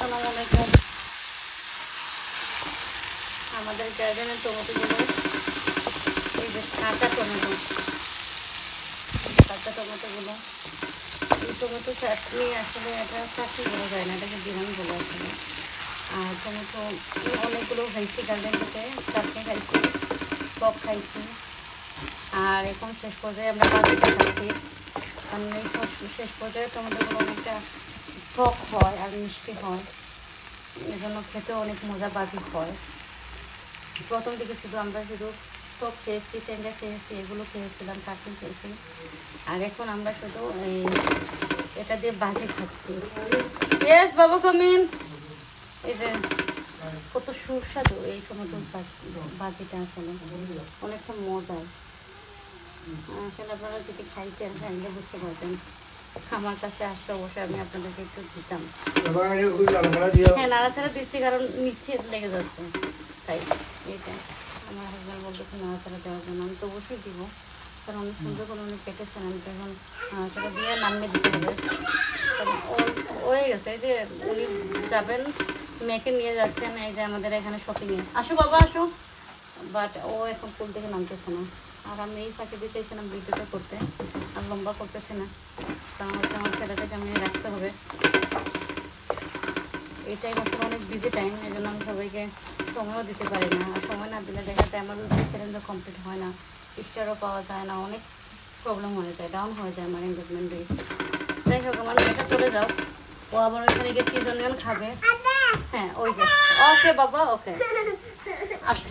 আসসালামু আলাইকুম। আমাদের গার্ডেনের টমেটোগুলো এই যে কাঁচা টমেটোগুলো এই টমেটো চাটনি আসলে এটা চাটনি বলা যায় না, এটাকে বিরান বলে আসলে। আর টমেটো অনেকগুলো খাইছি গার্ডেন থেকে, চাটনি খাইছি, টক খাইছি, আর এখন শেষ পর্যায়ে আমরা বাজিটা খাচ্ছি। কারণ এই শেষ পর্যায়ে টমেটোগুলো অনেকটা টক হয় আর মিষ্টি হয়, এজন্য খেতে অনেক মজা বাজি হয়। প্রথম দিকে আমরা শুধু টক খেয়েছি, টেঙ্গা খেয়েছি, এগুলো খেয়েছিলাম, চাটনি খেয়েছি, আর এখন আমরা শুধু এটা দিয়ে বাজি খাচ্ছি। ইয়েস বাবু কামিন। এই যে কত সুস্বাদু এই টমেটো বাজিটা, আসলে অনেকটা মজার। আসলে আপনারা যদি খাইতেন তাহলে বুঝতে পারতেন। আমার কাছে আসলে অবশ্যই আমি আপনাদেরকে একটু দিতাম। হ্যাঁ, নাড়াচাড়া দিচ্ছি কারণ নিচে লেগে যাচ্ছে, তাই এইটা আমার হাজব্যান্ড বলতেছে নাড়াচাড়া দেওয়ার জন্য। আমি তো অবশ্যই দিব, কারণ অনেক সুন্দর করে উনি কেটেছেন। আমি তো এখন নাড়াচাড়া দিয়ে নামিয়ে দিতে হবে। কারণ হয়ে গেছে, এই যে উনি যাবেন, মেয়েকে নিয়ে যাচ্ছেন এই যে আমাদের এখানে শপিংয়ে। আসো বাবা আসো, বাট ও এখন পুল থেকে নামতেছে না। আর আমি এই ফাঁকে দিয়ে চাইছিলাম ভিডিওটা করতে, আর লম্বা করতেছে না, কারণ হচ্ছে আমার ছেলেটাকে আমি রাখতে হবে। এই টাইম আসলে অনেক বিজি টাইম, এই জন্য আমি সবাইকে সময়ও দিতে পারি না। আর সময় না দিলে দেখা যায় আমার চ্যালেঞ্জও কমপ্লিট হয় না, স্টারও পাওয়া যায় না, অনেক প্রবলেম হয়ে যায়, ডাউন হয়ে যায় আমার এঙ্গেজমেন্ট রেট। যাই হোক, আমার মেয়েটা চলে যাও, ও আবার ওইখানে গিয়ে কি জন্য খাবে। হ্যাঁ ওই যে, ওকে বাবা ওকে, আসো।